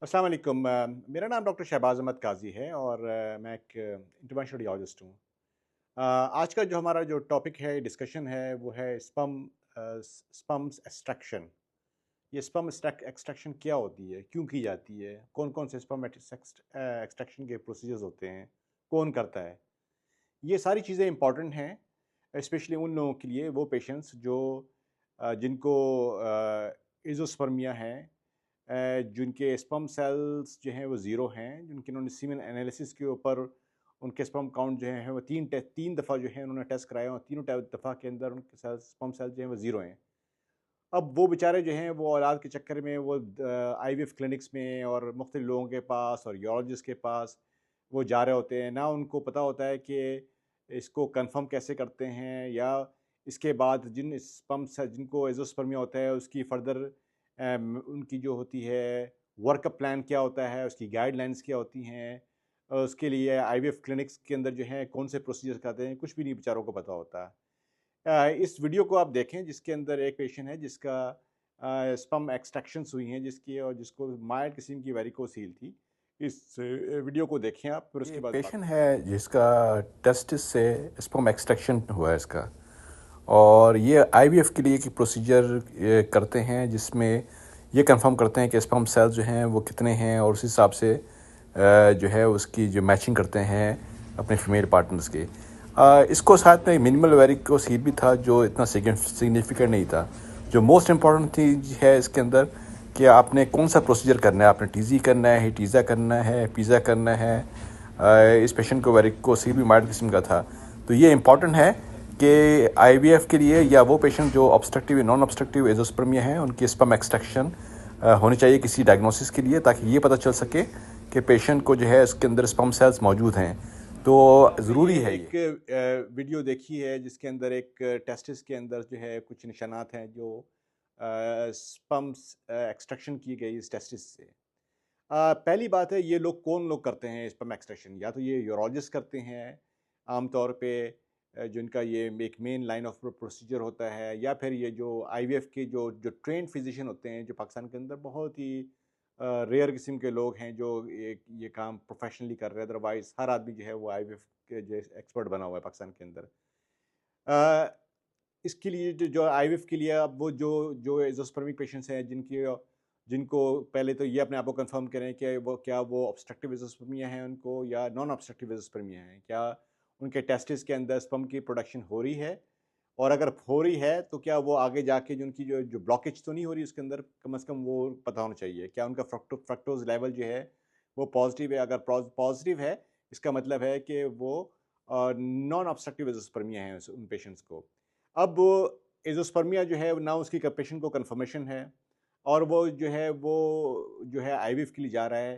अस्सलाम वालेकुम। मेरा नाम डॉक्टर शहबाज अहमद काजी है और मैं एक इंटरवेंशनल रेडियोलॉजिस्ट हूँ। आज का जो हमारा जो टॉपिक है, डिस्कशन है, वो है स्पम्स एक्सट्रैक्शन। ये स्पर्म एक्सट्रैक्शन क्या होती है, क्यों की जाती है, कौन कौन से स्पर्म एक्सट्रैक्शन के प्रोसीजर्स होते हैं, कौन करता है। ये सारी चीज़ें इंपॉर्टेंट हैं, स्पेशली उन लोगों के लिए, वो पेशेंट्स जो जिनको एजोस्पर्मिया है, जिनके स्पर्म सेल्स जो हैं वो ज़ीरो हैं, जिनके उन्होंने सीमेन एनालिसिस के ऊपर उनके स्पर्म काउंट जो है वो तीन दफ़ा जो है उन्होंने टेस्ट कराए और तीनों दफ़ा के अंदर उनके स्पर्म सेल्स जो हैं वो ज़ीरो हैं। अब वो बेचारे जो हैं वो औलाद के चक्कर में वो आईवीएफ क्लिनिक्स में और मुख्तलिफ लोगों के पास और यूरोलॉजिस्ट के पास वो जा रहे होते हैं। ना उनको पता होता है कि इसको कंफर्म कैसे करते हैं, या इसके बाद जिन स्पर्म से जिनको एजोस्पर्मिया होता है उसकी फर्दर उनकी जो होती है वर्कअप प्लान क्या होता है, उसकी गाइडलाइंस क्या होती हैं, उसके लिए आईवीएफ क्लिनिक्स के अंदर जो है कौन से प्रोसीजर करते हैं, कुछ भी नहीं बेचारों को पता होता। इस वीडियो को आप देखें जिसके अंदर एक पेशेंट है जिसका स्पर्म एक्सट्रैक्शंस हुई हैं, जिसकी और जिसको माइल्ड किस्म की वेरिकोसील थी। इस वीडियो को देखें आप, फिर ये उसके एक बाद बात पेशेंट करते हैं। है जिसका टेस्टिस से स्पर्म एक्सट्रैक्शन हुआ है इसका। और ये आईवीएफ के लिए एक प्रोसीजर करते हैं जिसमें ये कंफर्म करते हैं कि स्पर्म सेल्स जो हैं वो कितने हैं, और उस हिसाब से जो है उसकी जो मैचिंग करते हैं अपने फीमेल पार्टनर्स के। इसको साथ में मिनिमल वेरिकोसील भी था जो इतना सिग्निफिकेंट नहीं था। जो मोस्ट इम्पॉर्टेंट चीज़ है इसके अंदर कि आपने कौन सा प्रोसीजर करना है, आपने टीजी करना है, टीज़ा करना है, पिज़ा करना है। इस पेशेंट को वेरिकोसील भी माइल्ड किस्म का था। तो ये इम्पॉर्टेंट है कि आईवीएफ के लिए या वो पेशेंट जो ऑब्स्ट्रक्टिव या नॉन ऑब्स्ट्रक्टिव एजोस्पर्मिया हैं उनकी स्पर्म एक्सट्रैक्शन होनी चाहिए किसी डायग्नोसिस के लिए, ताकि ये पता चल सके कि पेशेंट को जो है इसके अंदर स्पर्म सेल्स मौजूद हैं। तो आपने ये ज़रूरी है ये। एक वीडियो देखी है जिसके अंदर एक टेस्टिस के अंदर जो है कुछ निशानात हैं जो स्पर्म्स एक्सट्रैक्शन की गई इस टेस्टिस से। पहली बात है, ये लोग कौन लोग करते हैं स्पर्म एक्सट्रैक्शन? या तो ये यूरोलॉजिस्ट करते हैं आमतौर पे, जिनका ये एक मेन लाइन ऑफ प्रोसीजर होता है, या फिर ये जो आईवीएफ के जो जो ट्रेंड फिजिशियन होते हैं, जो पाकिस्तान के अंदर बहुत ही रेयर किस्म के लोग हैं जो ये काम प्रोफेशनली कर रहे हैं। अदरवाइज हर आदमी जो है वो आईवीएफ के जो एक्सपर्ट बना हुआ है पाकिस्तान के अंदर। अ, इसके लिए जो आईवीएफ के लिए, अब वो जो जो एज़ोस्पर्मिक पेशेंट्स हैं जिनको पहले तो ये अपने आप को कंफर्म करें कि वो क्या वो ऑब्स्ट्रक्टिव एज़ोस्पर्मिया है उनको या नॉन ऑब्स्ट्रक्टिव एज़ोस्पर्मिया है। क्या उनके टेस्टिस के अंदर स्पर्म की प्रोडक्शन हो रही है, और अगर हो रही है तो क्या वो आगे जाके जो उनकी जो जो ब्लॉकेज तो नहीं हो रही उसके अंदर, कम से कम वो पता होना चाहिए। क्या उनका फ्रक्टोज लेवल जो है वो पॉजिटिव है? अगर पॉजिटिव है, इसका मतलब है कि वो नॉन ऑब्स्ट्रक्टिव एज़ोस्पर्मिया है उन पेशेंट्स को। अब एज़ोस्पर्मिया जो है ना उसकी पेशेंट को कन्फर्मेशन है, और वो जो है आईवीएफ के लिए जा रहा है।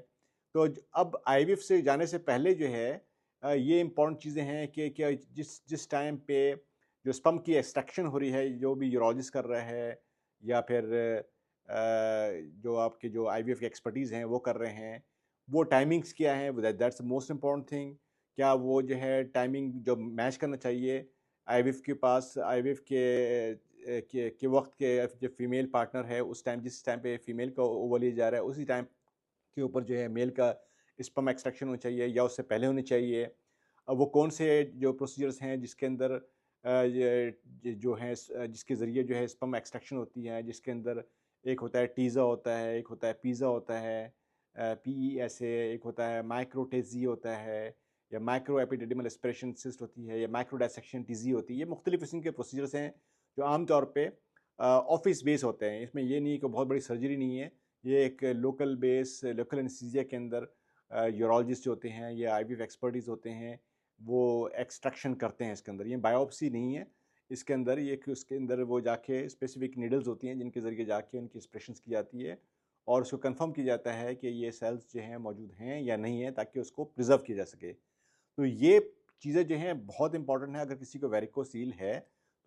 तो अब आईवीएफ से जाने से पहले जो है ये इम्पोर्टेंट चीज़ें हैं कि क्या जिस जिस टाइम पे जो स्पर्म की एक्सट्रैक्शन हो रही है, जो भी यूरोलॉजिस्ट कर रहा है, या फिर जो आपके जो आईवीएफ के एक्सपर्टीज़ हैं वो कर रहे हैं, वो टाइमिंग्स क्या हैं? That's the most important thing. क्या वो जो है टाइमिंग जो मैच करना चाहिए आईवीएफ के पास, आईवीएफ के वक़्त के जो फीमेल पार्टनर है, उस टाइम जिस टाइम पे फीमेल का ओवल लिया जा रहा है, उसी टाइम के ऊपर जो है मेल का स्पर्म एक्सट्रैक्शन होना चाहिए या उससे पहले होनी चाहिए। अब वो कौन से जो प्रोसीजर्स हैं जिसके अंदर जो है जिसके ज़रिए जो है स्पर्म एक्सट्रैक्शन होती है, जिसके अंदर एक होता है टीज़ा होता है, एक होता है पिज़्ज़ा होता है, पीईएसए, एक होता है माइक्रोटेजी होता है, या माइक्रो एपिडिडिमल एस्पिरेशन सिस्ट होती है, या माइक्रो डायसेक्शन टीजी होती है। ये मुख्तलिफ किस्म के प्रोसीजर्स हैं जो आमतौर पे ऑफिस बेस होते हैं। इसमें ये नहीं कि बहुत बड़ी सर्जरी नहीं है। ये एक लोकल एनेस्थीसिया के अंदर यूरोलॉजिस्ट होते हैं या आईवीएफ एक्सपर्टीज होते हैं, वो एक्सट्रैक्शन करते हैं इसके अंदर। ये बायोप्सी नहीं है इसके अंदर, ये कि उसके अंदर वो जाके स्पेसिफिक नीडल्स होती हैं जिनके ज़रिए जाके उनकी एक्सप्रेशंस की जाती है, और उसको कंफर्म किया जाता है कि ये सेल्स जो हैं मौजूद हैं या नहीं है, ताकि उसको प्रिजर्व किया जा सके। तो ये चीज़ें जो हैं बहुत इंपॉर्टेंट है। अगर किसी को वेरिकोसील है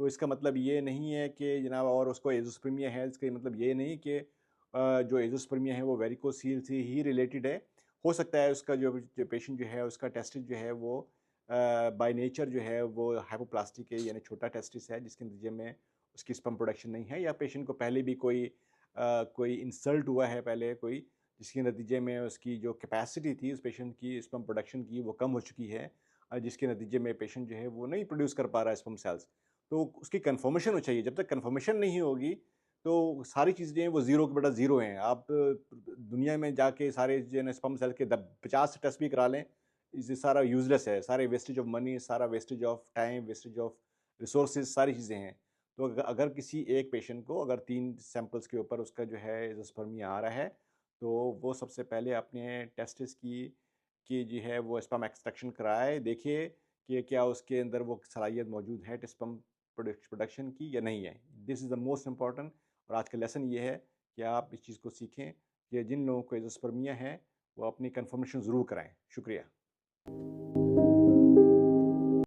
तो इसका मतलब ये नहीं है कि जनाब, और उसको एजोस्पर्मिया है, इसका मतलब ये नहीं कि जो एजोस्पर्मिया है वो वेरिकोसील से ही रिलेटेड है। हो सकता है उसका जो पेशेंट जो है उसका टेस्टिस जो है वो बाय नेचर जो है वो हाइपोप्लास्टिक है, यानी छोटा टेस्टिस है जिसके नतीजे में उसकी स्पर्म प्रोडक्शन नहीं है, या पेशेंट को पहले भी कोई इंसल्ट हुआ है, पहले कोई जिसके नतीजे में उसकी जो कैपेसिटी थी उस पेशेंट की स्पर्म प्रोडक्शन की वो कम हो चुकी है, जिसके नतीजे में पेशेंट जो है वो नहीं प्रोड्यूस कर पा रहा है स्पर्म सेल्स। तो उसकी कन्फर्मेशन होनी चाहिए। जब तक कन्फर्मेशन नहीं होगी तो सारी चीज़ें वो ज़ीरो के बटा ज़ीरो हैं। आप दुनिया में जाके सारे जो है ना स्पर्म सेल के 50 टेस्ट भी करा लें, ये सारा यूज़लेस है। सारे वेस्टेज ऑफ मनी, सारा wastage of time, wastage of resources, सारी चीज़ें हैं। तो अगर किसी एक पेशेंट को अगर 3 सैंपल्स के ऊपर उसका जो है एज़ोस्पर्मिया आ रहा है, तो वो सबसे पहले अपने टेस्टिस की जो है वो स्पर्म एक्सट्रैक्शन कराए, देखिए कि क्या उसके अंदर वो सलाहियत मौजूद है स्पर्म प्रोडक्शन की या नहीं है। This is the most important. और आज का लेसन ये है कि आप इस चीज़ को सीखें कि जिन लोगों को एज़ोस्पर्मिया है, वो अपनी कन्फर्मेशन ज़रूर कराएँ। शुक्रिया।